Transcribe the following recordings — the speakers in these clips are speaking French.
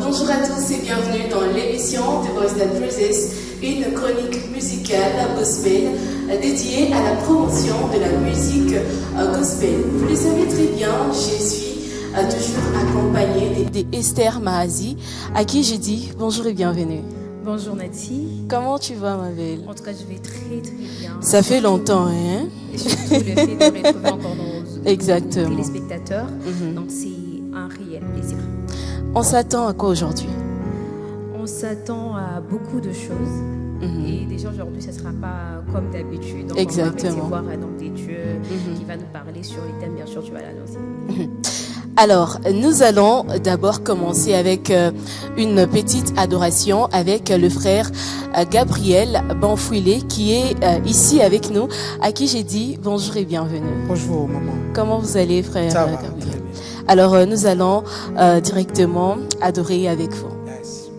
Bonjour à tous et bienvenue dans l'émission The Voice That Praises, une chronique musicale gospel dédiée à la promotion de la musique gospel. Vous le savez très bien, je suis toujours accompagnée d'Esther Mahazi, à qui j'ai dit bonjour et bienvenue. Bonjour Nati. Comment tu vas, ma belle? En tout cas, je vais très bien. Ça fait longtemps, hein? Et surtout le fait de retrouver encore nos Exactement. téléspectateurs. Donc c'est un réel plaisir. On s'attend à quoi aujourd'hui? On s'attend à beaucoup de choses. Et déjà aujourd'hui, ça ne sera pas comme d'habitude. Donc Exactement. on va recevoir un homme des dieux qui va nous parler sur les thèmes, bien sûr, tu vas l'annoncer. Alors, nous allons d'abord commencer avec une petite adoration avec le frère Gabriel Banfouilé qui est ici avec nous, à qui j'ai dit bonjour et bienvenue. Bonjour maman. Comment vous allez, frère Ça va, Gabriel? très bien. Alors, nous allons directement adorer avec vous. Yes.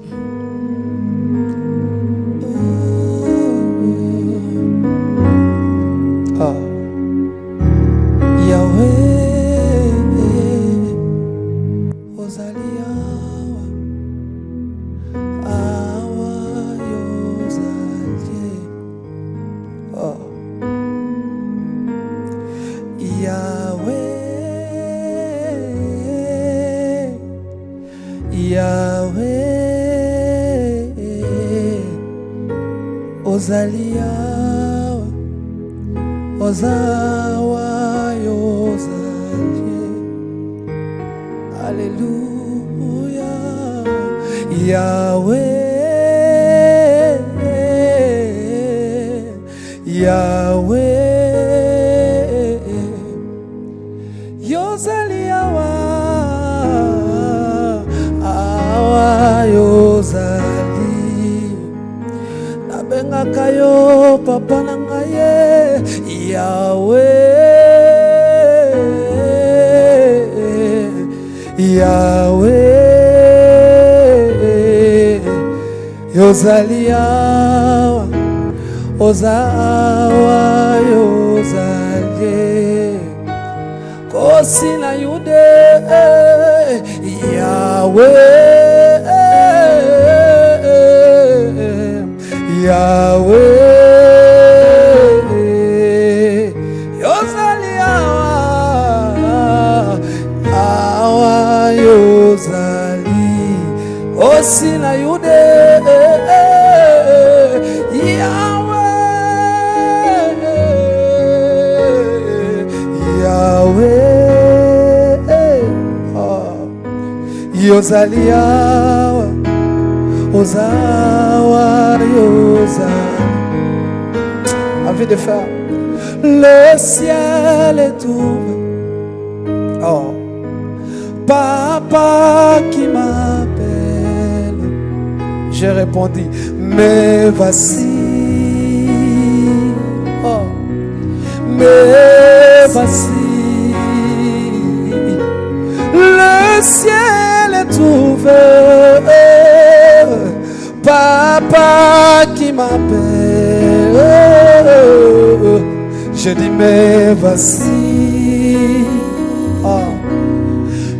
Oh. Yahweh, Ozalia, Awa Yozalie. Oh. Yahweh, Ozalia, Ozawa Yozalie. Alléluia. Yahweh, Yahweh, Yozaliawa, Awa Yozali. Nabenga yo papa nangaye, Yahweh, Yahweh, Yozaliawa, Ozawa Yozalie. Kosi na yude, Yahweh, Yahweh, Yozaliawa, Awa Yozali. Kosi na yude, Yozalia, Ozawa Yozalia. Envie de faire. Le ciel est ouvert. Oh, papa qui m'appelle. J'ai répondu, mais voici. Oh, mais voici. Le ciel est ouvert, papa qui m'appelle. Je dis mais voici, oh,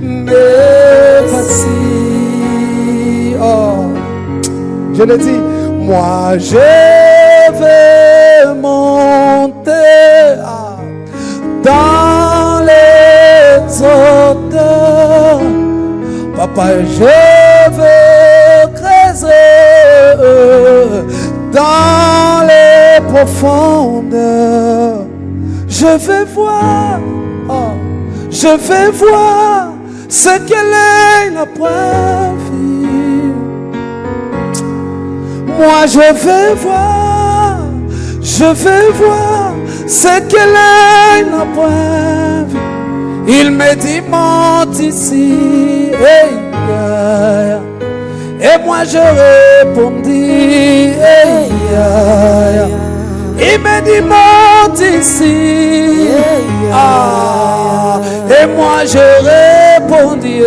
mais voici, oh. Je le dis, moi je vais monter dans les odeurs. Papa, je veux creuser dans les profondeurs. Je vais voir, oh, je vais voir ce que l'œil n'a point vu. Moi, je vais voir ce que l'œil n'a point vu. Il me dit monte ici, hey, yeah. Et moi je répondis, hey, yeah. Il me dit monte ici, ah. Et moi je répondis,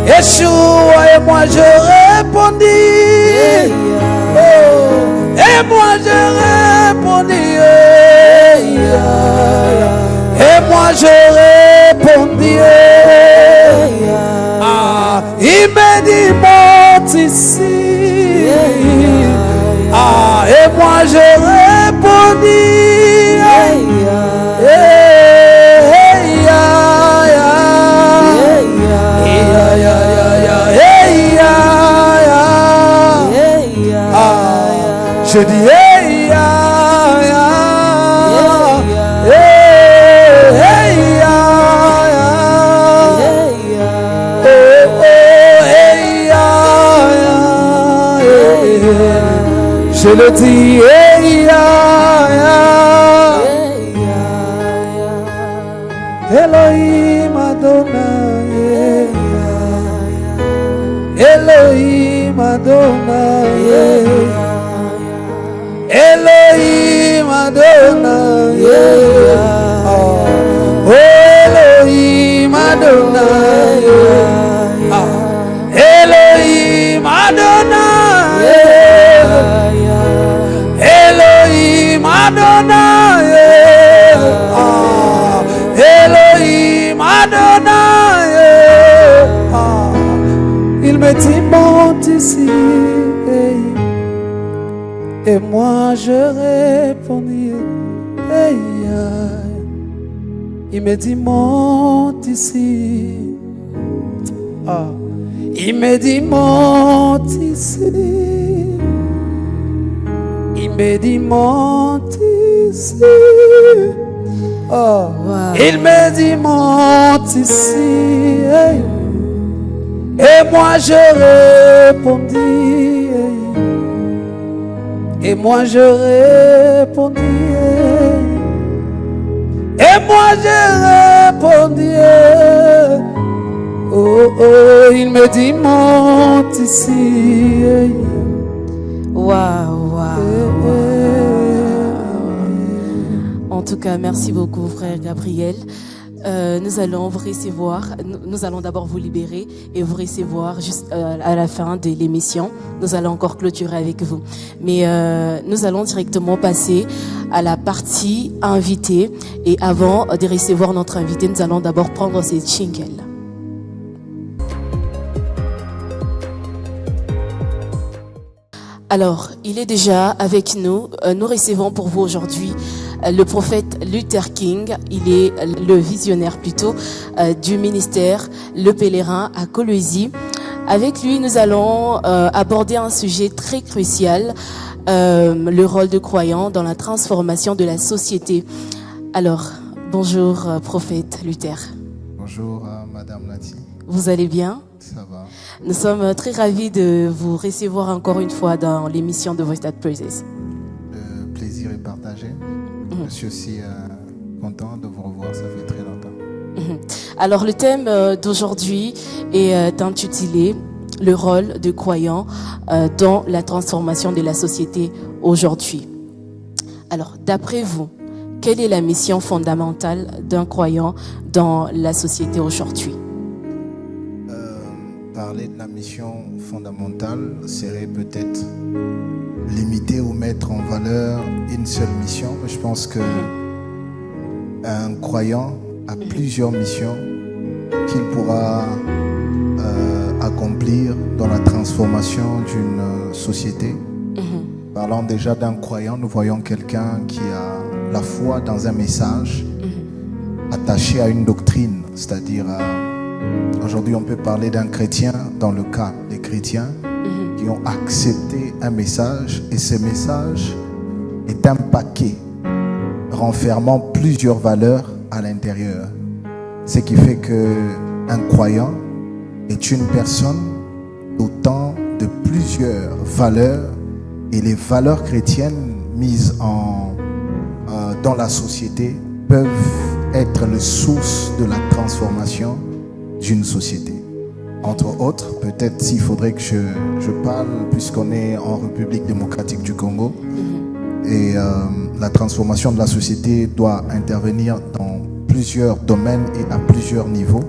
Yeshua. Et moi je répondis, oh. Et moi je répondis, moi je répondis, ah, il Mélodie, Elohim Adonai, Elohim Adonai, Elohim Adonai, oh Elohim Adonai, Elohim Adonai, Elohim Adonai, Elohim Adonai, il me dit monte ici, et moi je répondis, il me dit monte ici, il me dit monte ici, il me dit monte ici. Oh, wow. Il me dit monte ici, et moi je répondis, et moi je répondis, et moi je répondis, oh oh, il me dit monte ici. Waouh, En tout cas, merci beaucoup, frère Gabriel. Nous allons vous recevoir. Nous allons d'abord vous libérer et vous recevoir juste à la fin de l'émission. Nous allons encore clôturer avec vous. Mais nous allons directement passer à la partie invitée. Et avant de recevoir notre invité, nous allons d'abord prendre ces jingles. Alors, il est déjà avec nous. Nous recevons pour vous aujourd'hui le prophète Luther King. Il est le visionnaire plutôt du ministère Le Pèlerin à Kolwezi. Avec lui, nous allons aborder un sujet très crucial, le rôle de croyant dans la transformation de la société. Alors, bonjour prophète Luther. Bonjour Madame Nati. Vous allez bien? Ça va. Nous sommes très ravis de vous recevoir encore une fois dans l'émission de Voice That Praises. Le plaisir est partagé. Je suis aussi content de vous revoir, ça fait très longtemps. Alors le thème d'aujourd'hui est intitulé « Le rôle de croyant dans la transformation de la société aujourd'hui ». Alors d'après vous, quelle est la mission fondamentale d'un croyant dans la société aujourd'hui? Parler de la mission fondamentale serait peut-être limiter ou mettre en valeur une seule mission. Je pense que un croyant a plusieurs missions qu'il pourra accomplir dans la transformation d'une société. Parlant déjà d'un croyant, nous voyons quelqu'un qui a la foi dans un message attaché à une doctrine, c'est-à-dire aujourd'hui on peut parler d'un chrétien dans le cas des chrétiens qui ont accepté un message, et ce message est un paquet renfermant plusieurs valeurs à l'intérieur. Ce qui fait qu'un croyant est une personne dotant de plusieurs valeurs, et les valeurs chrétiennes mises dans la société peuvent être la source de la transformation d'une société. Entre autres, peut-être s'il faudrait que je parle, puisqu'on est en République démocratique du Congo, et la transformation de la société doit intervenir dans plusieurs domaines et à plusieurs niveaux.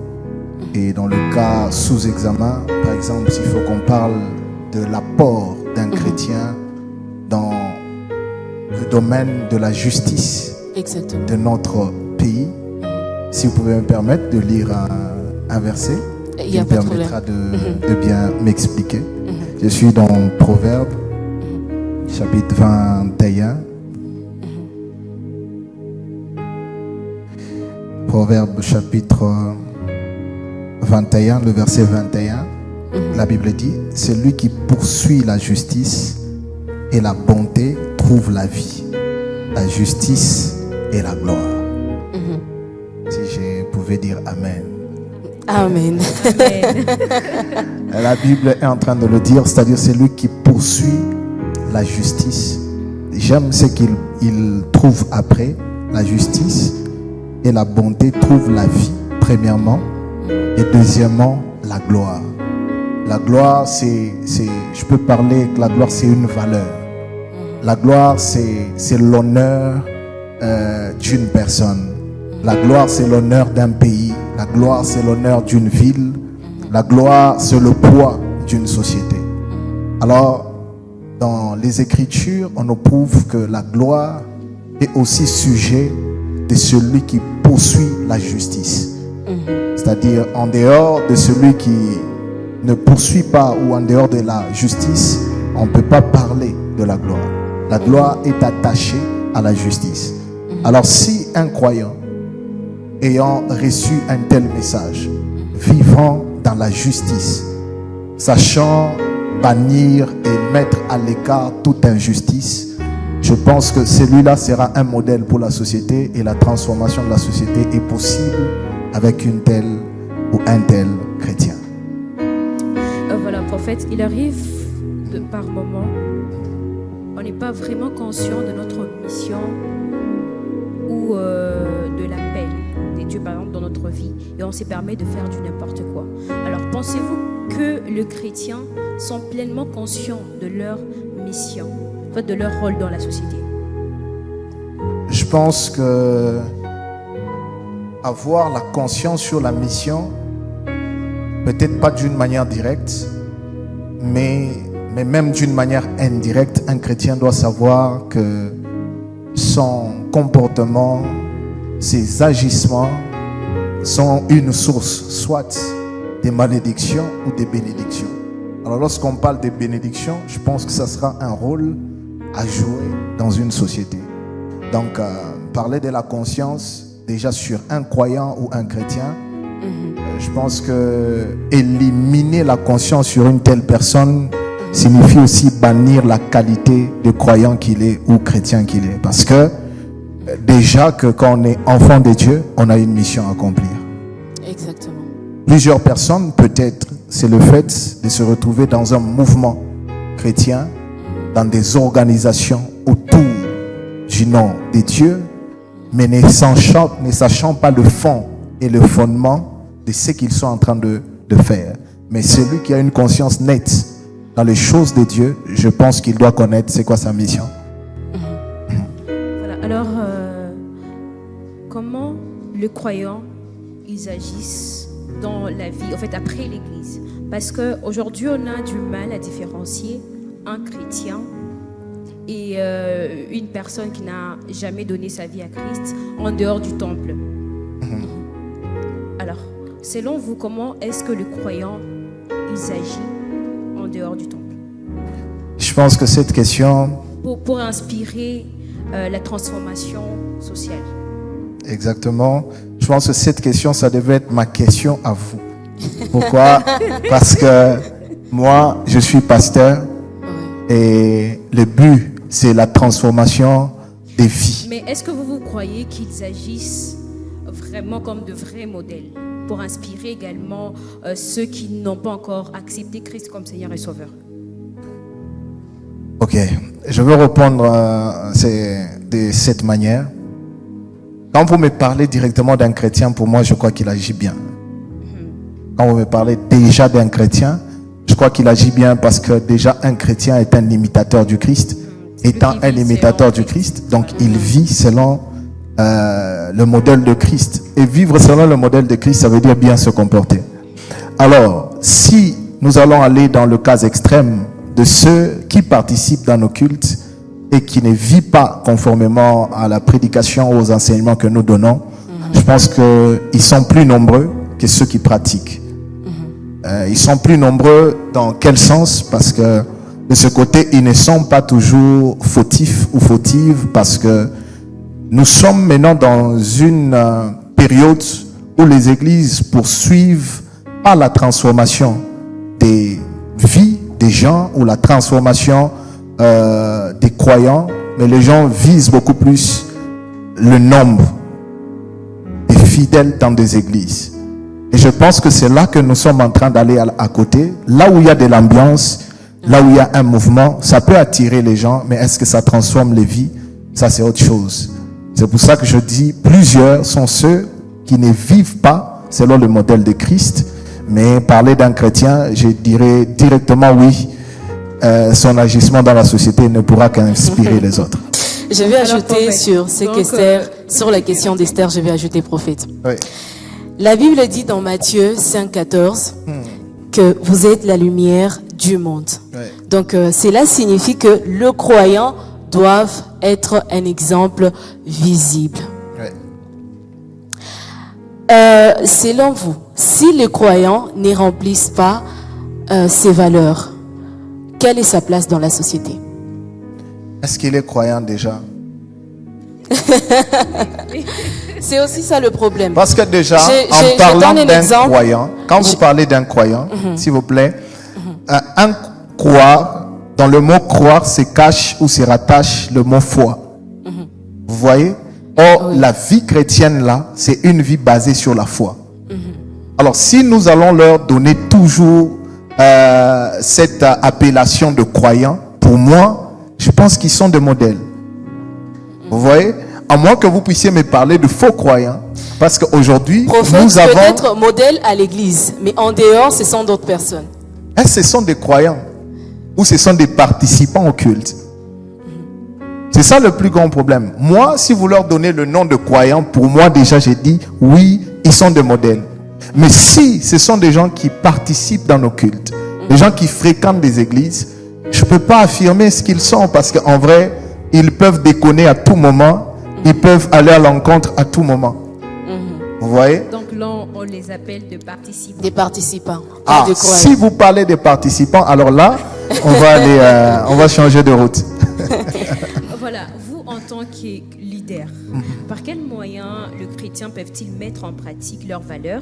Et dans le cas sous examen, par exemple, s'il faut qu'on parle de l'apport d'un chrétien dans le domaine de la justice de notre pays, si vous pouvez me permettre de lire un verset qui me permettra de bien m'expliquer. Je suis dans Proverbe, chapitre 21. Proverbe, chapitre 21, le verset 21. La Bible dit: celui qui poursuit la justice et la bonté trouve la vie, la justice et la gloire. Si je pouvais dire Amen. Amen. La Bible est en train de le dire, c'est-à-dire celui qui poursuit la justice, j'aime ce qu'il trouve après. La justice et la bonté trouvent la vie, premièrement, et deuxièmement, la gloire. La gloire, je peux parler que la gloire, c'est une valeur. La gloire, c'est l'honneur d'une personne. La gloire, c'est l'honneur d'un pays. La gloire, c'est l'honneur d'une ville. La gloire, c'est le poids d'une société. Alors, dans les Écritures, on nous prouve que la gloire est aussi sujet de celui qui poursuit la justice. C'est-à-dire, en dehors de celui qui ne poursuit pas ou en dehors de la justice, on ne peut pas parler de la gloire. La gloire est attachée à la justice. Alors, si un croyant, ayant reçu un tel message, vivant dans la justice, sachant bannir et mettre à l'écart toute injustice, je pense que celui-là sera un modèle pour la société et la transformation de la société est possible avec une telle ou un tel chrétien. Voilà, prophète, il arrive par moments, on n'est pas vraiment conscient de notre mission ou de l'appel de Dieu, par exemple, dans notre vie, et on se permet de faire du n'importe quoi. Alors, pensez-vous que les chrétiens sont pleinement conscients de leur mission, de leur rôle dans la société? Je pense que avoir la conscience sur la mission, peut-être pas d'une manière directe, mais même d'une manière indirecte, un chrétien doit savoir que son comportement, ses agissements sont une source, soit des malédictions ou des bénédictions. Alors lorsqu'on parle des bénédictions, je pense que ça sera un rôle à jouer dans une société. Donc, parler de la conscience, déjà sur un croyant ou un chrétien, je pense que éliminer la conscience sur une telle personne signifie aussi bannir la qualité de croyant qu'il est ou chrétien qu'il est. Parce que déjà que quand on est enfant de Dieu, on a une mission à accomplir. Exactement. Plusieurs personnes, peut-être, c'est le fait de se retrouver dans un mouvement chrétien, dans des organisations autour du nom de Dieu, mais ne sachant pas le fond et le fondement de ce qu'ils sont en train de faire. Mais celui qui a une conscience nette dans les choses de Dieu, je pense qu'il doit connaître c'est quoi sa mission. Voilà. Alors, comment les croyants ils agissent dans la vie, en fait, après l'Église? Parce qu'aujourd'hui, on a du mal à différencier un chrétien et une personne qui n'a jamais donné sa vie à Christ en dehors du temple. Alors, selon vous, comment est-ce que le croyant il agit en dehors du temple? Je pense que cette question... Pour inspirer la transformation sociale. Exactement. Je pense que cette question, ça devait être ma question à vous. Pourquoi? Parce que moi, je suis pasteur et le but, c'est la transformation des vies. Mais est-ce que vous croyez qu'ils agissent vraiment comme de vrais modèles pour inspirer également ceux qui n'ont pas encore accepté Christ comme Seigneur et Sauveur? Ok, je veux répondre de cette manière. Quand vous me parlez directement d'un chrétien, pour moi, je crois qu'il agit bien. Quand vous me parlez déjà d'un chrétien, je crois qu'il agit bien parce que déjà un chrétien est un imitateur du Christ. Étant un imitateur du Christ, donc il vit selon le modèle de Christ. Et vivre selon le modèle de Christ, ça veut dire bien se comporter. Alors, si nous allons aller dans le cas extrême de ceux qui participent dans nos cultes et qui ne vivent pas conformément à la prédication, aux enseignements que nous donnons, je pense qu'ils sont plus nombreux que ceux qui pratiquent. Ils sont plus nombreux dans quel sens? Parce que de ce côté, ils ne sont pas toujours fautifs ou fautives, parce que nous sommes maintenant dans une période où les églises poursuivent pas la transformation des vies des gens ou la transformation des croyants, mais les gens visent beaucoup plus le nombre des fidèles dans des églises. Et je pense que c'est là que nous sommes en train d'aller à côté, là où il y a de l'ambiance, Là où il y a un mouvement, ça peut attirer les gens, mais est-ce que ça transforme les vies? Ça, c'est autre chose. C'est pour ça que je dis, plusieurs sont ceux qui ne vivent pas selon le modèle de Christ. Mais parler d'un chrétien, je dirais directement oui. Son agissement dans la société ne pourra qu'inspirer les autres. Je vais ajouter sur ce qu'Esther, sur la question d'Esther, je vais ajouter prophète. Oui. La Bible dit dans Matthieu 5,14 que vous êtes la lumière du monde. Oui. Donc cela signifie que le croyant doit être un exemple visible. Oui. Selon vous, si les croyants ne remplissent pas ces valeurs, quelle est sa place dans la société? Est-ce qu'il est croyant déjà? C'est aussi ça le problème. Parce que déjà, en parlant d'un croyant, quand vous parlez d'un croyant, s'il vous plaît, un croire, dans le mot croire, se cache ou se rattache le mot foi. Vous voyez? Or, la vie chrétienne là, c'est une vie basée sur la foi. Alors, si nous allons leur donner toujours cette appellation de croyants, pour moi, je pense qu'ils sont des modèles. Vous voyez? À moins que vous puissiez me parler de faux croyants. Parce qu'aujourd'hui, nous avons... peut-être modèle à l'église, mais en dehors, ce sont d'autres personnes. Est-ce que ce sont des croyants? Ou ce sont des participants au culte? C'est ça le plus grand problème. Moi, si vous leur donnez le nom de croyants, pour moi déjà, j'ai dit, oui, ils sont des modèles. Mais si ce sont des gens qui participent dans nos cultes, des gens qui fréquentent des églises, je ne peux pas affirmer ce qu'ils sont parce qu'en vrai, ils peuvent déconner à tout moment, ils peuvent aller à l'encontre à tout moment. Vous voyez? Donc là, on les appelle de participants. Des participants. Ah, si vous parlez des participants, alors là, on va aller, on va changer de route. Voilà, vous en tant que leader, par quels moyens les chrétiens peuvent-ils mettre en pratique leurs valeurs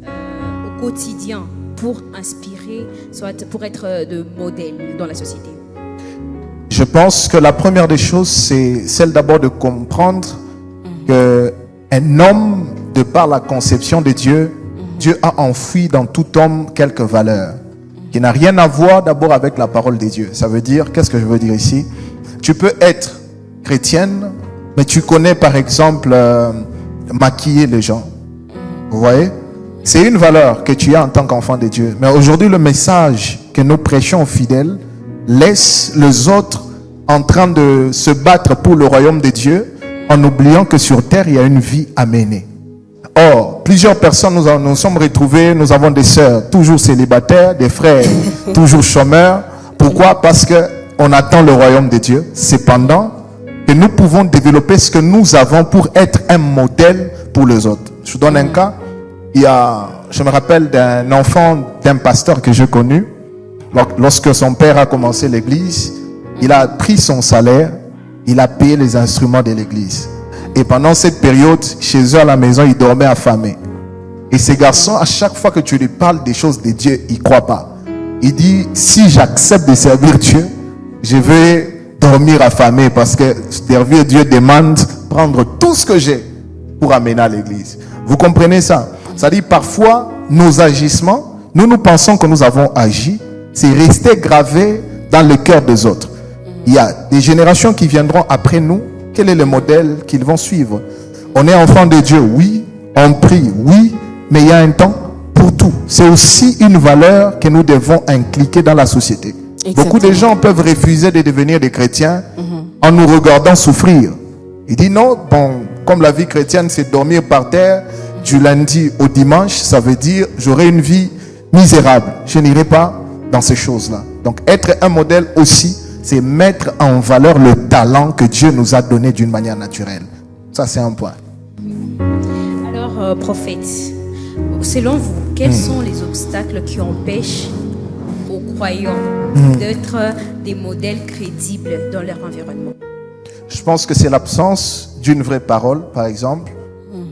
au quotidien pour inspirer, soit pour être de modèle dans la société? Je pense que la première des choses, c'est celle d'abord de comprendre qu'un homme, de par la conception de Dieu, Dieu a enfoui dans tout homme quelques valeurs qui n'a rien à voir d'abord avec la parole de Dieu. Ça veut dire, qu'est-ce que je veux dire ici? Tu peux être chrétienne, mais tu connais par exemple maquiller les gens. Vous voyez? C'est une valeur que tu as en tant qu'enfant de Dieu. Mais aujourd'hui, le message que nous prêchons aux fidèles laisse les autres en train de se battre pour le royaume de Dieu en oubliant que sur terre, il y a une vie à mener. Or, plusieurs personnes nous sommes retrouvés, nous avons des sœurs toujours célibataires, des frères toujours chômeurs. Pourquoi? Parce qu'on attend le royaume de Dieu. Cependant, que nous pouvons développer ce que nous avons pour être un modèle pour les autres. Je vous donne un cas. Je me rappelle d'un enfant d'un pasteur que j'ai connu. Lorsque son père a commencé l'église, il a pris son salaire, il a payé les instruments de l'église. Et pendant cette période, chez eux à la maison, il dormait affamé. Et ces garçons, à chaque fois que tu lui parles des choses de Dieu, il ne croit pas. Il dit, si j'accepte de servir Dieu, je vais dormir affamé parce que servir Dieu demande prendre tout ce que j'ai pour amener à l'église. Vous comprenez ça? Ça dit parfois, nos agissements, nous pensons que nous avons agi, c'est resté gravé dans le cœur des autres. Il y a des générations qui viendront après nous. Quel est le modèle qu'ils vont suivre? On est enfant de Dieu, oui. On prie, oui. Mais il y a un temps pour tout. C'est aussi une valeur que nous devons inculquer dans la société. Exactement. Beaucoup de gens peuvent refuser de devenir des chrétiens en nous regardant souffrir. Il dit non, bon, comme la vie chrétienne, c'est dormir par terre du lundi au dimanche, ça veut dire j'aurai une vie misérable. Je n'irai pas dans ces choses-là. Donc être un modèle aussi, c'est mettre en valeur le talent que Dieu nous a donné d'une manière naturelle. Ça, c'est un point. Alors, prophète, selon vous, quels sont les obstacles qui empêchent aux croyants d'être des modèles crédibles dans leur environnement? Je pense que c'est l'absence d'une vraie parole, par exemple.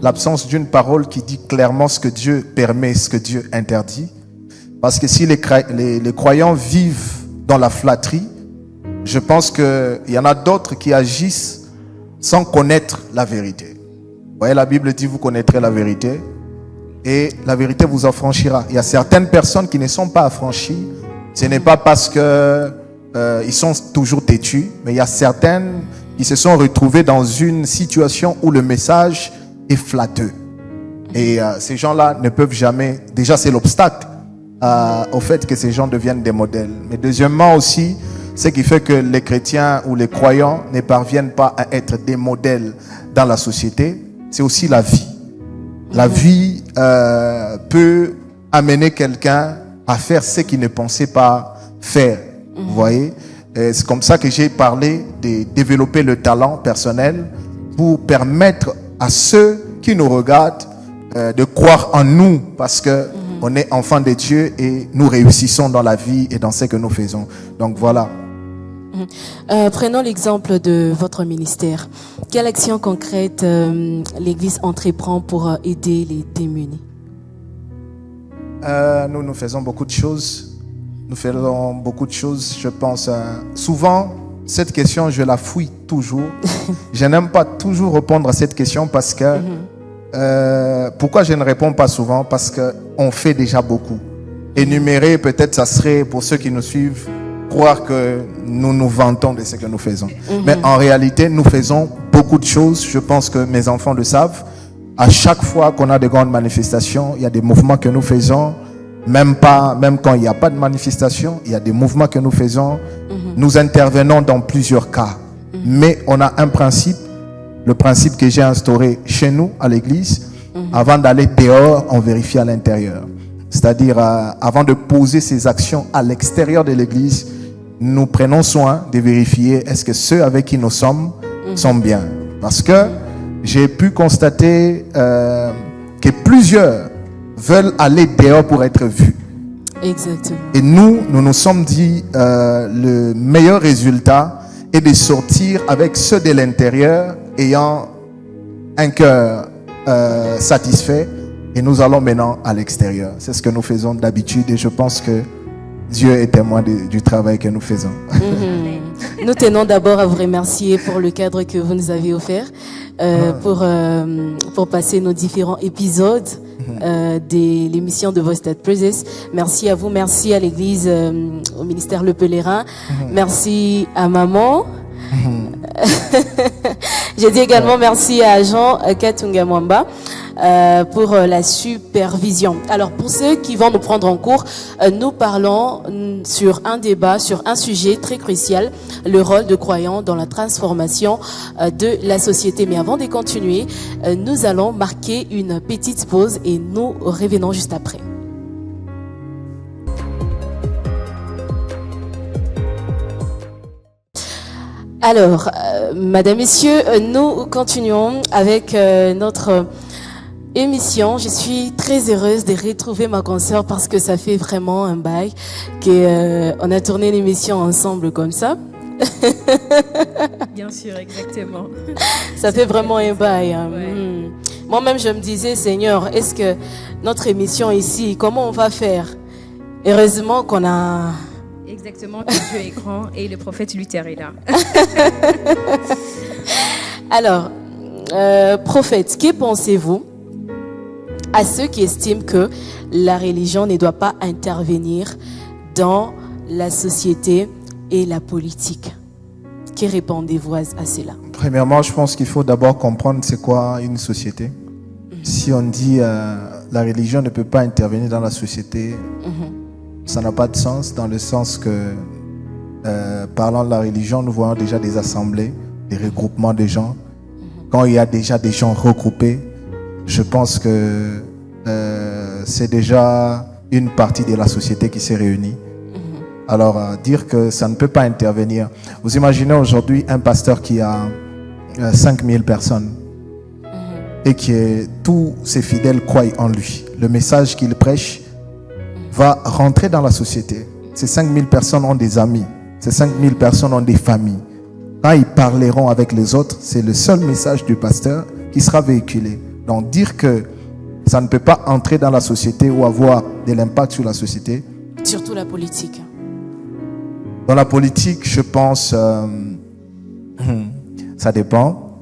L'absence d'une parole qui dit clairement ce que Dieu permet, ce que Dieu interdit. Parce que si les croyants vivent dans la flatterie, je pense qu'il y en a d'autres qui agissent sans connaître la vérité. Vous voyez, la Bible dit, vous connaîtrez la vérité et la vérité vous affranchira. Il y a certaines personnes qui ne sont pas affranchies Ce n'est pas parce que ils sont toujours têtus, mais il y a certaines qui se sont retrouvées dans une situation où le message est flatteux. Et ces gens-là ne peuvent jamais... Déjà, c'est l'obstacle au fait que ces gens deviennent des modèles. Mais deuxièmement aussi, ce qui fait que les chrétiens ou les croyants ne parviennent pas à être des modèles dans la société, c'est aussi la vie. La vie peut amener quelqu'un à faire ce qu'il ne pensait pas faire. Vous voyez? C'est comme ça que j'ai parlé de développer le talent personnel pour permettre à ceux qui nous regardent de croire en nous, parce que on est enfants de Dieu et nous réussissons dans la vie et dans ce que nous faisons. Donc voilà. Prenons l'exemple de votre ministère. Quelle action concrète l'Église entreprend pour aider les démunis? Nous faisons beaucoup de choses. Nous faisons beaucoup de choses, je pense. Souvent, cette question, je la fouille toujours. Je n'aime pas toujours répondre à cette question parce que... pourquoi je ne réponds pas souvent? Parce qu'on fait déjà beaucoup. Énumérer, peut-être, ça serait, pour ceux qui nous suivent, croire que nous nous vantons de ce que nous faisons. Mais en réalité, nous faisons beaucoup de choses. Je pense que mes enfants le savent. À chaque fois qu'on a de grandes manifestations, il y a des mouvements que nous faisons. Même quand il n'y a pas de manifestation, il y a des mouvements que nous faisons. Nous intervenons dans plusieurs cas. Mais on a un principe, le principe que j'ai instauré chez nous, à l'église. Avant d'aller dehors, on vérifie à l'intérieur. C'est-à-dire, avant de poser ces actions à l'extérieur de l'église, nous prenons soin de vérifier est-ce que ceux avec qui nous sommes sont bien. Parce que j'ai pu constater que plusieurs veulent aller dehors pour être vus. Exactement. Et nous nous sommes dit le meilleur résultat est de sortir avec ceux de l'intérieur ayant un cœur satisfait, et nous allons maintenant à l'extérieur. C'est ce que nous faisons d'habitude et je pense que Dieu est témoin du travail que nous faisons. Nous tenons d'abord à vous remercier pour le cadre que vous nous avez offert pour passer nos différents épisodes de l'émission de Voice That Praises. Merci à vous, merci à l'église, au ministère Le Pèlerin, merci à maman. Je dis également merci à Jean Katunga Mwamba pour la supervision. Alors pour ceux qui vont nous prendre en cours, nous parlons sur un débat, sur un sujet très crucial, le rôle de croyants dans la transformation de la société. Mais avant de continuer, nous allons marquer une petite pause et nous revenons juste après. Alors, Madame, Messieurs, nous continuons avec notre émission. Je suis très heureuse de retrouver ma consoeur parce que ça fait vraiment un bail qu'on a tourné l'émission ensemble comme ça. Bien sûr, exactement. Ça fait vraiment un bail. Hein. Ouais. Moi-même, je me disais, Seigneur, est-ce que notre émission ici, comment on va faire? Heureusement qu'on a... Exactement, que Dieu est grand et le prophète Luther est là. Alors, prophète, que pensez-vous à ceux qui estiment que la religion ne doit pas intervenir dans la société et la politique? Que répondez-vous à cela? Premièrement, je pense qu'il faut d'abord comprendre c'est quoi une société. Si on dit la religion ne peut pas intervenir dans la société, ça n'a pas de sens, dans le sens que, parlant de la religion, nous voyons déjà des assemblées, des regroupements de gens. Quand il y a déjà des gens regroupés, je pense que c'est déjà une partie de la société qui s'est réunie. Alors, dire que ça ne peut pas intervenir. Vous imaginez aujourd'hui un pasteur qui a 5000 personnes et que tous ses fidèles croient en lui. Le message qu'il prêche va rentrer dans la société. Ces 5000 personnes ont des amis. Ces 5000 personnes ont des familles. Quand ils parleront avec les autres, c'est le seul message du pasteur qui sera véhiculé. Donc dire que ça ne peut pas entrer dans la société ou avoir de l'impact sur la société. Surtout la politique. Dans la politique, je pense, ça dépend.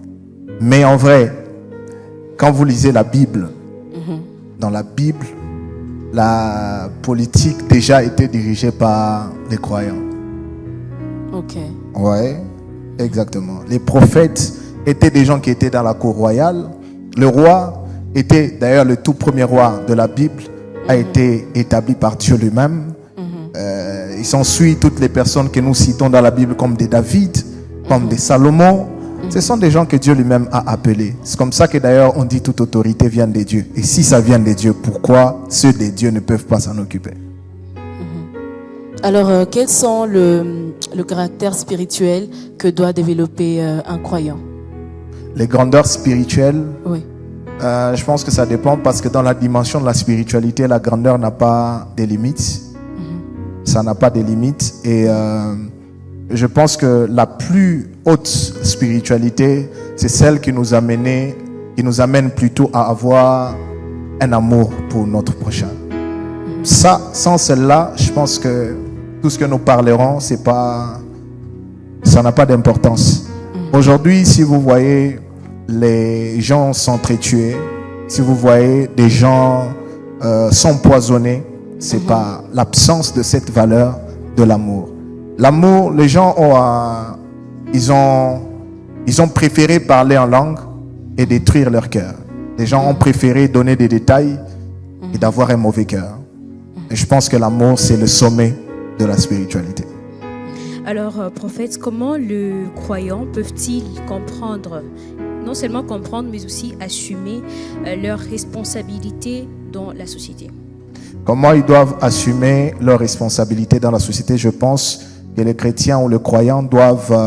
Mais en vrai, quand vous lisez la Bible, dans la Bible, la politique déjà était dirigée par les croyants. Ok. Ouais, exactement. Les prophètes étaient des gens qui étaient dans la cour royale. Le roi était, d'ailleurs, le tout premier roi de la Bible a été établi par Dieu lui-même. Il s'ensuit toutes les personnes que nous citons dans la Bible comme des David, comme des Salomon. Ce sont des gens que Dieu lui-même a appelés. C'est comme ça que d'ailleurs on dit toute autorité vient de Dieu. Et si ça vient de Dieu, pourquoi ceux de Dieu ne peuvent pas s'en occuper? Alors, quels sont le caractère spirituel que doit développer un croyant? Les grandeurs spirituelles, Oui. je pense que ça dépend parce que dans la dimension de la spiritualité, la grandeur n'a pas de limites. Ça n'a pas de limites. Et je pense que la plus haute spiritualité, c'est celle qui nous amène plutôt à avoir un amour pour notre prochain. Ça, sans celle-là, je pense que tout ce que nous parlerons, ça n'a pas d'importance. Aujourd'hui, si vous voyez les gens s'entretuer, si vous voyez des gens s'empoisonner, c'est pas l'absence de cette valeur de l'amour. L'amour, les gens ils ont préféré parler en langue et détruire leur cœur. Les gens ont préféré donner des détails et d'avoir un mauvais cœur. Et je pense que l'amour, c'est le sommet de la spiritualité. Alors, prophète, comment les croyants peuvent-ils comprendre, non seulement comprendre, mais aussi assumer leurs responsabilités dans la société? Comment ils doivent assumer leurs responsabilités dans la société? Je pense que les chrétiens ou les croyants doivent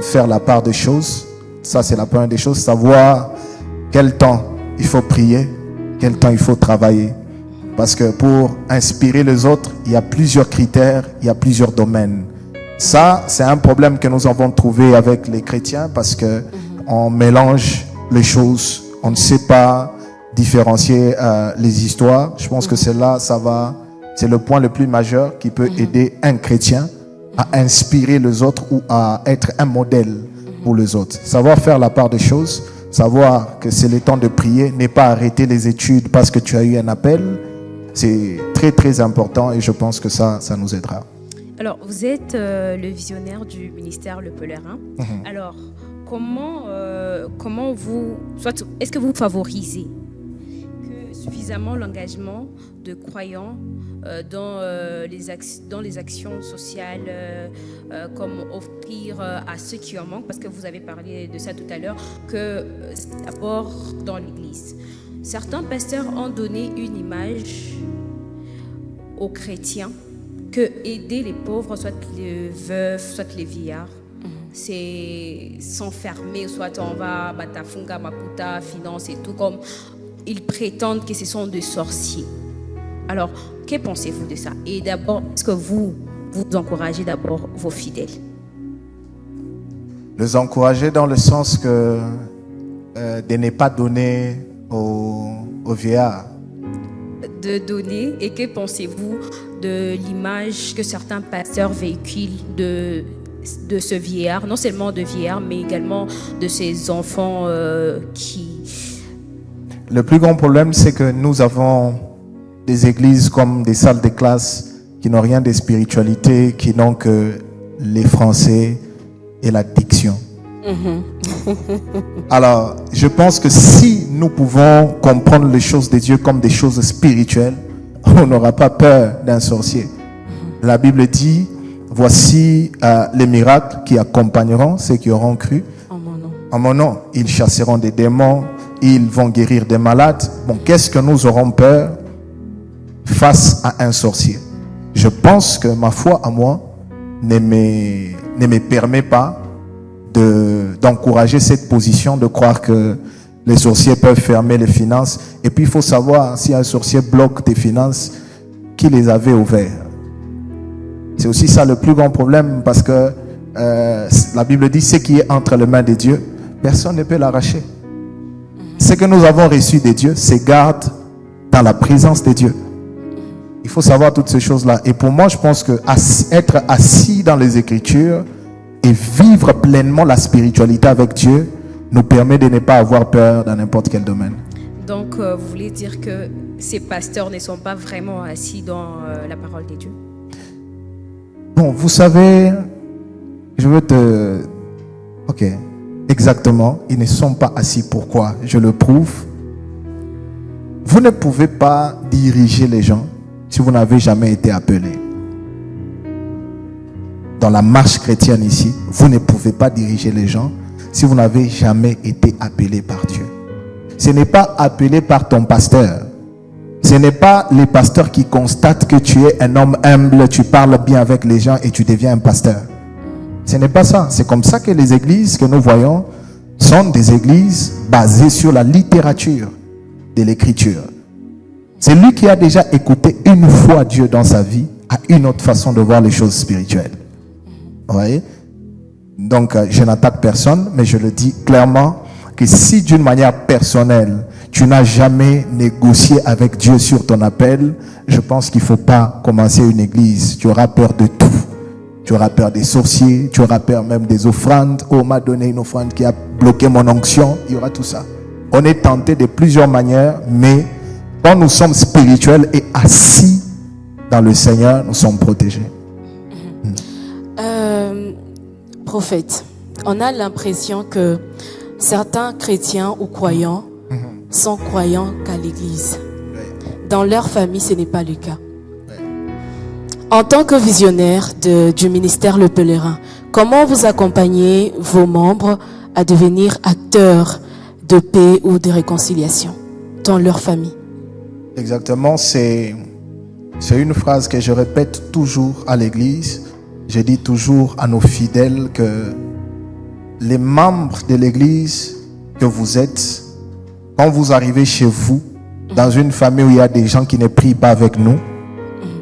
faire la part des choses. Ça, c'est la première des choses. Savoir quel temps il faut prier, quel temps il faut travailler. Parce que pour inspirer les autres, il y a plusieurs critères, il y a plusieurs domaines. Ça, c'est un problème que nous avons trouvé avec les chrétiens parce que on mélange les choses. On ne sait pas différencier les histoires. Je pense que c'est le point le plus majeur qui peut aider un chrétien à inspirer les autres ou à être un modèle pour les autres. Savoir faire la part des choses, savoir que c'est le temps de prier, ne pas arrêter les études parce que tu as eu un appel, c'est très très important et je pense que ça nous aidera. Alors, vous êtes le visionnaire du ministère Le Pèlerin. Alors, comment est-ce que vous favorisez suffisamment l'engagement de croyants dans les actions sociales, comme offrir à ceux qui en manquent, parce que vous avez parlé de ça tout à l'heure, que c'est d'abord dans l'Église. Certains pasteurs ont donné une image aux chrétiens que aider les pauvres, soit les veufs, soit les vieillards, c'est s'enfermer, soit on va batafunga, maputa, finance et tout, comme ils prétendent que ce sont des sorciers. Alors, que pensez-vous de ça? Et d'abord, est-ce que vous encouragez d'abord vos fidèles? Les encourager dans le sens que de ne pas donner aux vieillards. De donner, et que pensez-vous de l'image que certains pasteurs véhiculent de ce vieillard, non seulement de vieillard, mais également de ces enfants qui... Le plus grand problème, c'est que nous avons des églises comme des salles de classe qui n'ont rien de spiritualité, qui n'ont que les français et la diction. Alors, je pense que si nous pouvons comprendre les choses de Dieu comme des choses spirituelles, on n'aura pas peur d'un sorcier. La Bible dit, voici les miracles qui accompagneront ceux qui auront cru. En mon nom, ils chasseront des démons, ils vont guérir des malades. Bon, qu'est-ce que nous aurons peur face à un sorcier? Je pense que ma foi à moi ne me permet pas d'encourager cette position, de croire que les sorciers peuvent fermer les finances. Et puis il faut savoir, si un sorcier bloque tes finances, qui les avait ouvertes? C'est aussi ça le plus grand problème, parce que la Bible dit, ce qui est entre les mains de Dieu, personne ne peut l'arracher. Ce que nous avons reçu de Dieu, c'est garde dans la présence de Dieu. Il faut savoir toutes ces choses-là. Et pour moi, je pense que être assis dans les Écritures et vivre pleinement la spiritualité avec Dieu nous permet de ne pas avoir peur dans n'importe quel domaine. Donc, vous voulez dire que ces pasteurs ne sont pas vraiment assis dans la parole de Dieu? Bon, vous savez, je veux te... Ok, exactement, ils ne sont pas assis. Pourquoi? Je le prouve. Vous ne pouvez pas diriger les gens si vous n'avez jamais été appelé. Dans la marche chrétienne ici, vous ne pouvez pas diriger les gens si vous n'avez jamais été appelé par Dieu. Ce n'est pas appelé par ton pasteur. Ce n'est pas les pasteurs qui constatent que tu es un homme humble, tu parles bien avec les gens et tu deviens un pasteur. Ce n'est pas ça. C'est comme ça que les églises que nous voyons sont des églises basées sur la littérature de l'écriture. C'est lui qui a déjà écouté une fois Dieu dans sa vie a une autre façon de voir les choses spirituelles. Vous voyez? Donc, je n'attaque personne, mais je le dis clairement que si d'une manière personnelle, tu n'as jamais négocié avec Dieu sur ton appel, je pense qu'il ne faut pas commencer une église. Tu auras peur de tout. Tu auras peur des sorciers, tu auras peur même des offrandes. Oh, on m'a donné une offrande qui a bloqué mon onction. Il y aura tout ça. On est tenté de plusieurs manières, mais quand nous sommes spirituels et assis dans le Seigneur, nous sommes protégés. Prophète, on a l'impression que certains chrétiens ou croyants sont croyants qu'à l'église. Dans leur famille, ce n'est pas le cas. En tant que visionnaire du ministère Le Pèlerin, comment vous accompagnez vos membres à devenir acteurs de paix ou de réconciliation dans leur famille? Exactement, c'est une phrase que je répète toujours à l'église. Je dis toujours à nos fidèles que les membres de l'église que vous êtes, quand vous arrivez chez vous, dans une famille où il y a des gens qui ne prient pas avec nous,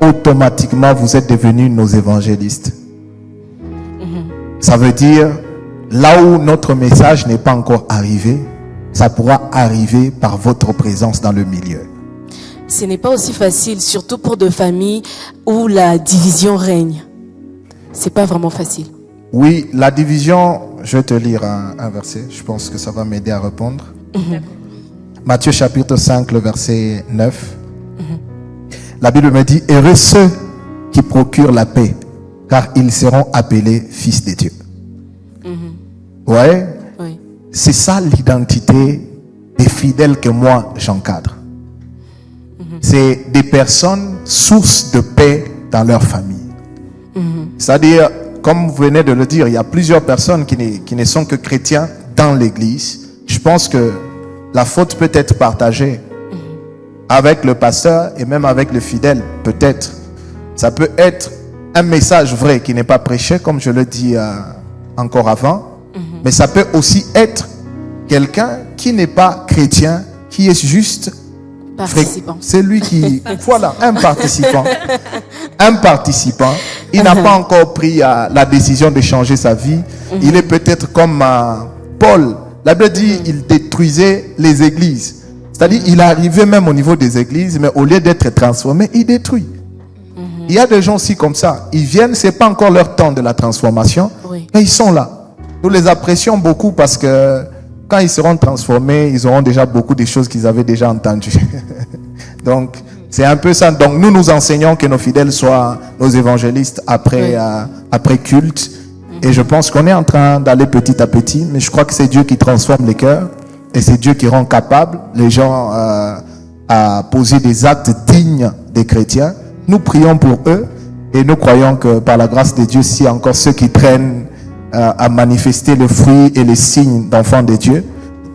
automatiquement vous êtes devenus nos évangélistes. Ça veut dire, là où notre message n'est pas encore arrivé, ça pourra arriver par votre présence dans le milieu. Ce n'est pas aussi facile, surtout pour des familles où la division règne. C'est pas vraiment facile. Oui, la division, je vais te lire un verset, je pense que ça va m'aider à répondre. Matthieu chapitre 5, le verset 9. La Bible me dit, heureux ceux qui procurent la paix, car ils seront appelés fils de Dieu. Ouais, Oui. c'est ça l'identité des fidèles que moi j'encadre. C'est des personnes sources de paix dans leur famille. C'est-à-dire, comme vous venez de le dire, il y a plusieurs personnes qui ne sont que chrétiens dans l'église. Je pense que la faute peut être partagée avec le pasteur et même avec le fidèle, peut-être. Ça peut être un message vrai qui n'est pas prêché, comme je le dis encore avant. Mais ça peut aussi être quelqu'un qui n'est pas chrétien, qui est juste Participant. c'est lui qui... Voilà, un participant. Un participant. Il n'a pas encore pris la décision de changer sa vie. Il est peut-être comme Paul. La Bible dit il détruisait les églises. C'est-à-dire il arrivait même au niveau des églises, mais au lieu d'être transformé, il détruit. Il y a des gens aussi comme ça. Ils viennent, c'est pas encore leur temps de la transformation, Oui. mais ils sont là. Nous les apprécions beaucoup parce que quand ils seront transformés, ils auront déjà beaucoup de choses qu'ils avaient déjà entendues. Donc, c'est un peu ça. Donc, nous enseignons que nos fidèles soient nos évangélistes après, après culte. Et je pense qu'on est en train d'aller petit à petit. Mais je crois que c'est Dieu qui transforme les cœurs. Et c'est Dieu qui rend capable les gens à poser des actes dignes des chrétiens. Nous prions pour eux. Et nous croyons que par la grâce de Dieu, s'il y a encore ceux qui traînent à manifester le fruit et les signes d'enfants de Dieu,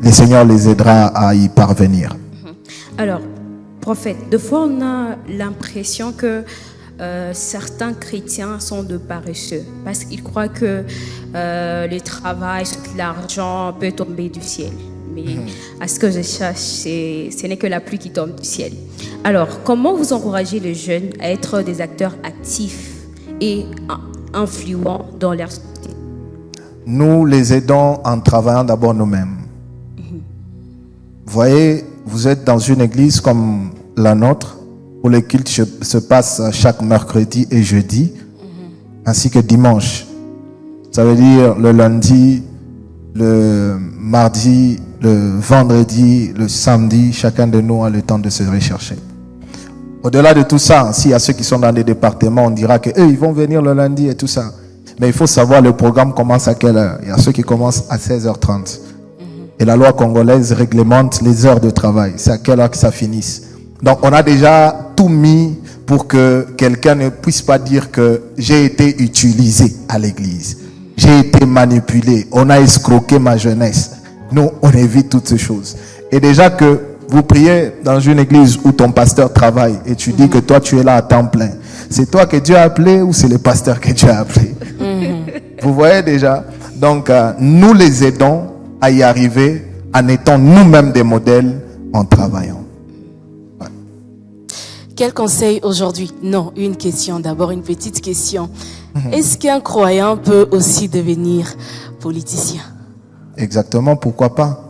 le Seigneur les aidera à y parvenir. Alors, prophète, des fois on a l'impression que certains chrétiens sont de paresseux parce qu'ils croient que le travail, l'argent peut tomber du ciel. Mais à ce que je cherche, ce n'est que la pluie qui tombe du ciel. Alors, comment vous encouragez les jeunes à être des acteurs actifs et influents dans leur société? Nous les aidons en travaillant d'abord nous-mêmes. Vous voyez, vous êtes dans une église comme la nôtre, où le culte se passe chaque mercredi et jeudi, ainsi que dimanche. Ça veut dire le lundi, le mardi, le vendredi, le samedi, chacun de nous a le temps de se rechercher. Au-delà de tout ça, s'il y a ceux qui sont dans des départements, on dira que eux, ils vont venir le lundi et tout ça. Mais il faut savoir le programme commence à quelle heure. Il y a ceux qui commencent à 16h30. Et la loi congolaise réglemente les heures de travail. C'est à quelle heure que ça finisse. Donc on a déjà tout mis pour que quelqu'un ne puisse pas dire que j'ai été utilisé à l'église. J'ai été manipulé. On a escroqué ma jeunesse. Nous, on évite toutes ces choses. Et déjà que vous priez dans une église où ton pasteur travaille et tu dis que toi tu es là à temps plein. C'est toi que Dieu a appelé ou c'est le pasteur que Dieu a appelé? Vous voyez déjà? Donc nous les aidons à y arriver en étant nous-mêmes des modèles en travaillant. Ouais. Quel conseil aujourd'hui? Non, une question. D'abord, une petite question. Est-ce qu'un croyant peut aussi devenir politicien? Exactement, pourquoi pas?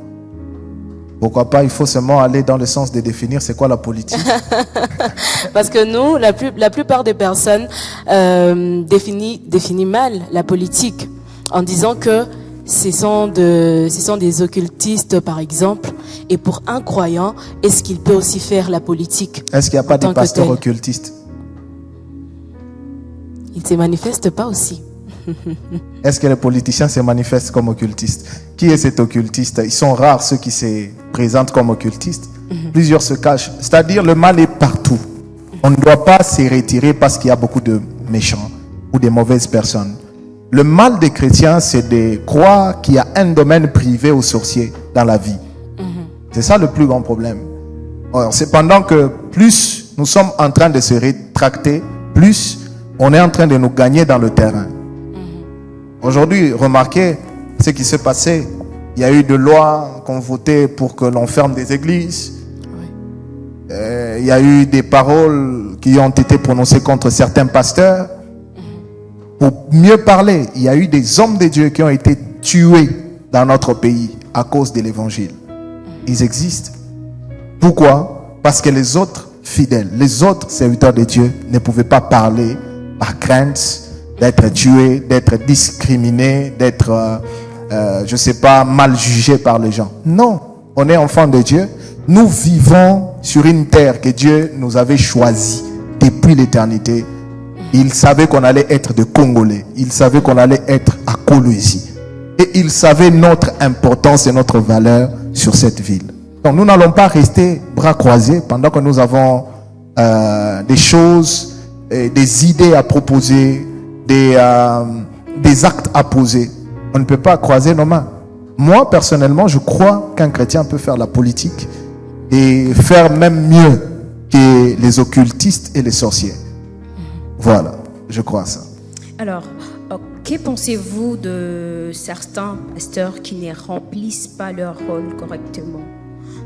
Pourquoi pas? Il faut seulement aller dans le sens de définir c'est quoi la politique. Parce que nous, la plupart des personnes définissent mal la politique en disant que ce sont des occultistes, par exemple. Et pour un croyant, est-ce qu'il peut aussi faire la politique? Est-ce qu'il n'y a pas des pasteurs occultistes? Ils ne se manifestent pas aussi. Est-ce que les politiciens se manifestent comme occultistes? Qui est cet occultiste? Ils sont rares ceux qui se présentent comme occultistes. Plusieurs se cachent. C'est-à-dire le mal est partout. On ne doit pas se retirer parce qu'il y a beaucoup de méchants ou de mauvaises personnes. Le mal des chrétiens, c'est de croire qu'il y a un domaine privé aux sorciers dans la vie. C'est ça le plus grand problème. Alors, c'est pendant que plus nous sommes en train de se rétracter, plus on est en train de nous gagner dans le terrain. Aujourd'hui, remarquez ce qui s'est passé. Il y a eu des lois qu'on votait pour que l'on ferme des églises. Il y a eu des paroles qui ont été prononcées contre certains pasteurs. Pour mieux parler, il y a eu des hommes de Dieu qui ont été tués dans notre pays à cause de l'évangile. Ils existent. Pourquoi? Parce que les autres fidèles, les autres serviteurs de Dieu ne pouvaient pas parler par crainte d'être tués, d'être discriminés, d'être, je sais pas, mal jugés par les gens. Non, on est enfants de Dieu. Nous vivons sur une terre que Dieu nous avait choisie depuis l'éternité. Il savait qu'on allait être des Congolais. Il savait qu'on allait être à Kolwezi. Et il savait notre importance et notre valeur sur cette ville. Donc nous n'allons pas rester bras croisés pendant que nous avons des choses, des idées à proposer, des actes à poser. On ne peut pas croiser nos mains. Moi, personnellement, je crois qu'un chrétien peut faire la politique et faire même mieux que les occultistes et les sorciers. Voilà, je crois à ça. Alors, que pensez-vous de certains pasteurs qui ne remplissent pas leur rôle correctement?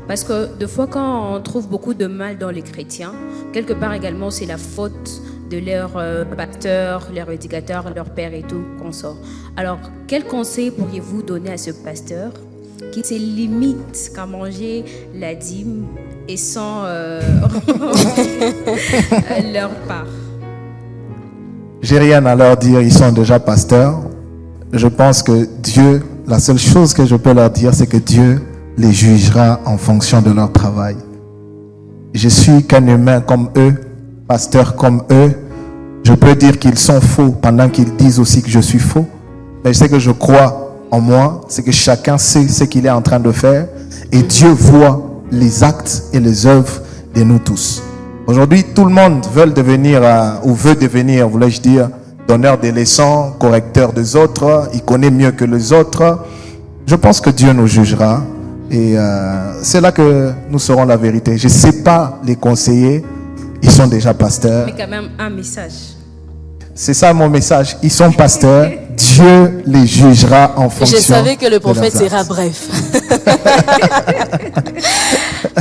Parce que des fois, quand on trouve beaucoup de mal dans les chrétiens, quelque part également, c'est la faute de leur pasteur, leur éducateur, leur père et tout, consort. Alors, quel conseil pourriez-vous donner à ce pasteur qui se limite qu'à manger la dîme et sans leur part? J'ai rien à leur dire, ils sont déjà pasteurs. Je pense que Dieu, la seule chose que je peux leur dire, c'est que Dieu les jugera en fonction de leur travail. Je suis qu'un humain comme eux, pasteur comme eux. Je peux dire qu'ils sont faux pendant qu'ils disent aussi que je suis faux. Mais ce que je crois en moi, c'est que chacun sait ce qu'il est en train de faire. Et Dieu voit les actes et les œuvres de nous tous. Aujourd'hui, tout le monde veut devenir, voulais-je dire, donneur des leçons, correcteur des autres. Il connaît mieux que les autres. Je pense que Dieu nous jugera. Et c'est là que nous saurons la vérité. Je ne sais pas les conseiller. Ils sont déjà pasteurs. Mais quand même un message. C'est ça mon message. Ils sont pasteurs. Dieu les jugera en fonction. Je savais que le prophète sera bref.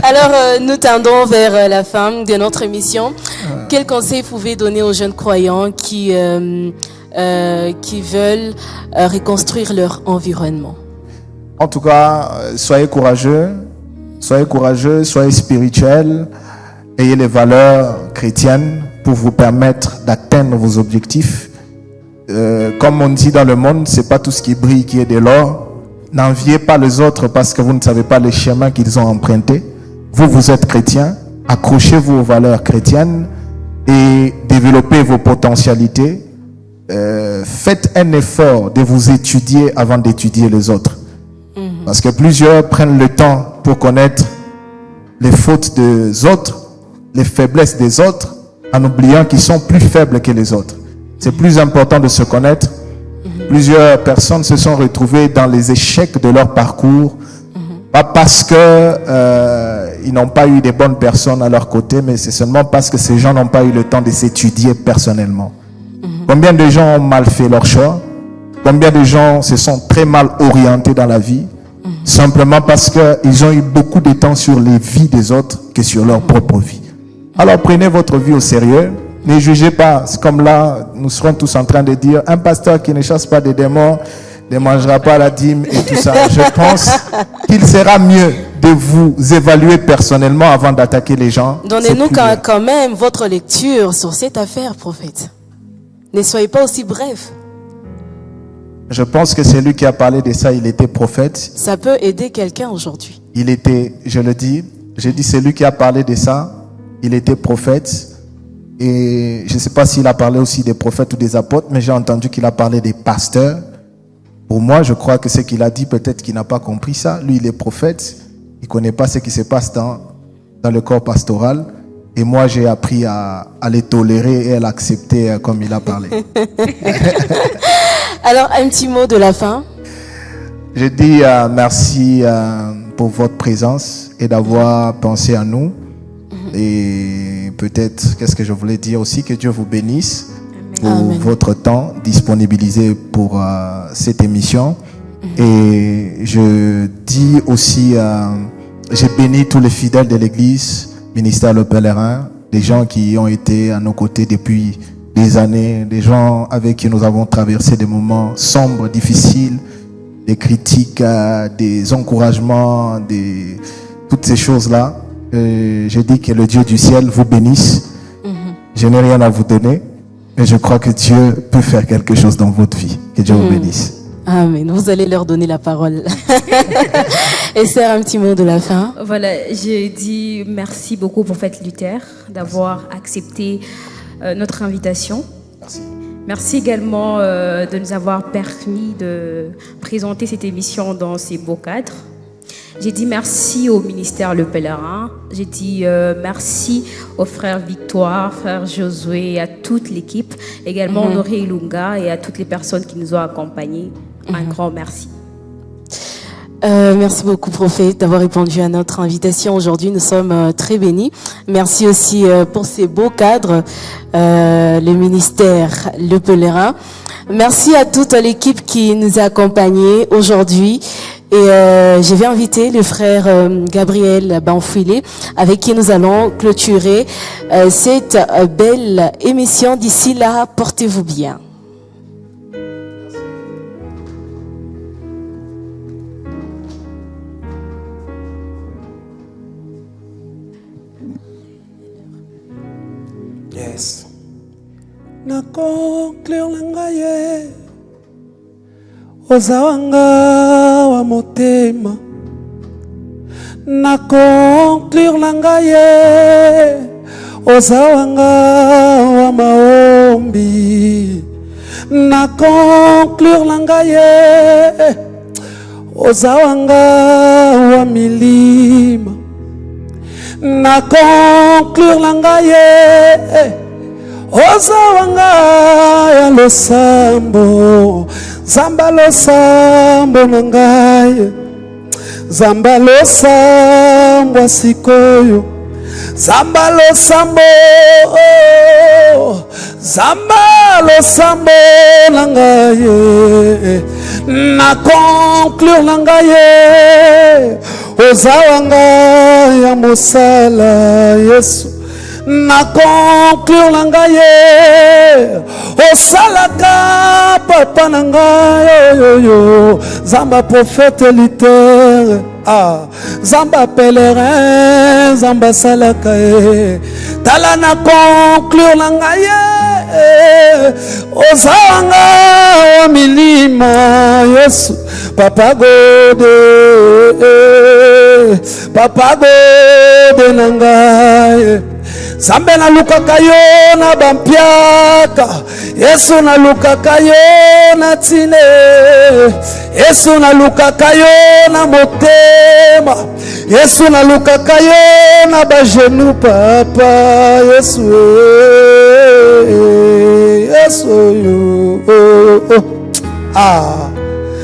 Alors, nous tendons vers la fin de notre émission. Quel conseil pouvez-vous donner aux jeunes croyants qui veulent reconstruire leur environnement? En tout cas, soyez courageux, soyez spirituels, ayez les valeurs chrétiennes pour vous permettre d'atteindre vos objectifs. Comme on dit dans le monde, c'est pas tout ce qui brille qui est de l'or. N'enviez pas les autres parce que vous ne savez pas les chemins qu'ils ont empruntés. Vous êtes chrétiens, accrochez-vous aux valeurs chrétiennes et développez vos potentialités. Faites un effort de vous étudier avant d'étudier les autres. Parce que plusieurs prennent le temps pour connaître les fautes des autres, les faiblesses des autres, en oubliant qu'ils sont plus faibles que les autres. C'est plus important de se connaître. Plusieurs personnes se sont retrouvées dans les échecs de leur parcours, pas parce que ils n'ont pas eu des bonnes personnes à leur côté, mais c'est seulement parce que ces gens n'ont pas eu le temps de s'étudier personnellement. Combien de gens ont mal fait leur choix? Combien de gens se sont très mal orientés dans la vie? Simplement parce qu'ils ont eu beaucoup de temps sur les vies des autres que sur leur propre vie. Alors prenez votre vie au sérieux. Ne jugez pas. C'est comme là, nous serons tous en train de dire, un pasteur qui ne chasse pas des démons ne mangera pas la dîme et tout ça. Je pense qu'il sera mieux de vous évaluer personnellement avant d'attaquer les gens. Donnez-nous quand même votre lecture sur cette affaire, prophète. Ne soyez pas aussi bref. Je pense que celui qui a parlé de ça, il était prophète. Ça peut aider quelqu'un aujourd'hui. Il était, je le dis, j'ai dit celui qui a parlé de ça, il était prophète. Et je ne sais pas s'il a parlé aussi des prophètes ou des apôtres, mais j'ai entendu qu'il a parlé des pasteurs. Pour moi, je crois que ce qu'il a dit, peut-être qu'il n'a pas compris ça. Lui, il est prophète. Il ne connaît pas ce qui se passe dans le corps pastoral. Et moi, j'ai appris à les tolérer et à l'accepter comme il a parlé. Alors, un petit mot de la fin. Je dis merci pour votre présence et d'avoir pensé à nous. Et peut-être, qu'est-ce que je voulais dire aussi, que Dieu vous bénisse pour votre temps disponibilisé pour cette émission. Et je dis aussi, j'ai béni tous les fidèles de l'église, ministère Le Pèlerin, des gens qui ont été à nos côtés depuis des années, des gens avec qui nous avons traversé des moments sombres, difficiles, des critiques, des encouragements, toutes ces choses-là. Je dis que le Dieu du ciel vous bénisse. Je n'ai rien à vous donner, mais je crois que Dieu peut faire quelque chose dans votre vie. Que Dieu vous bénisse. Amen. Vous allez leur donner la parole. Esther, un petit mot de la fin. Voilà, je dis merci beaucoup, prophète Luther, d'avoir accepté notre invitation. Merci. Merci également de nous avoir permis de présenter cette émission dans ces beaux cadres. J'ai dit merci au ministère Le Pèlerin. J'ai dit merci aux frères Victoire, frère Josué et à toute l'équipe. Également Honoré Ilunga et à toutes les personnes qui nous ont accompagnés. Un grand merci. Merci beaucoup, prophète, d'avoir répondu à notre invitation aujourd'hui. Nous sommes très bénis. Merci aussi pour ces beaux cadres, le ministère Le Pèlerin. Merci à toute l'équipe qui nous a accompagnés aujourd'hui. Et je vais inviter le frère Gabriel Banfouilé, avec qui nous allons clôturer cette belle émission. D'ici là, portez-vous bien. Yes. Na conclure langaye ozawanga wa motema. Na conclure langaye ozawanga wa maombi. Na conclure langaye ozawanga wa milima. Na conclure langaye ozawanga ya losambo. Zamba losambo nangaye, zamba losambo sikoyo, zamba losambo, zamba losambo nangaye, na conclure nangaye, ozawanga ya mosala Yesu. Na conclure langaye osalaka papa nangaye yo zamba prophète Luther zamba pèlerin zamba salaka tala na conclure langaye ozanga milima Yesu papa gode papa gode na ngai. Zambe na lukaka yo na bampiaka, Yesu na lukaka yo na tine, Yesu na lukaka yo na motema, Yesu na lukaka yo na bajenu papa, Yesu Yesu yo. Ah,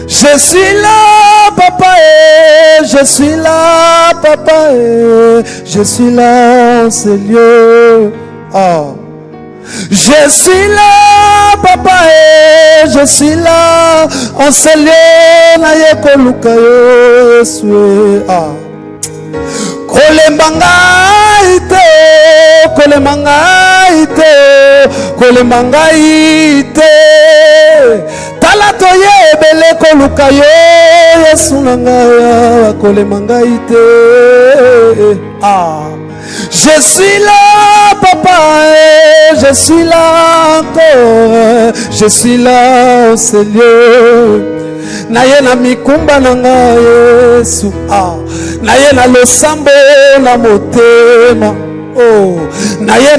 je suis là papa, je suis là papa, je suis là en ce lieu. Ah, je suis là papa, je suis là en ce lieu. Na yeko luka yo Yesu. Ah, kolembanga ite, kolembanga ite, kolembanga ite. Talato ye bele koluka yo Yesu nanga kolemanga ite. Ah, je suis là papa, je suis là encore, je suis là au Seigneur. Naye na mikumba nanga Yesu. Ah, naye na losambo na motema. Oh, naye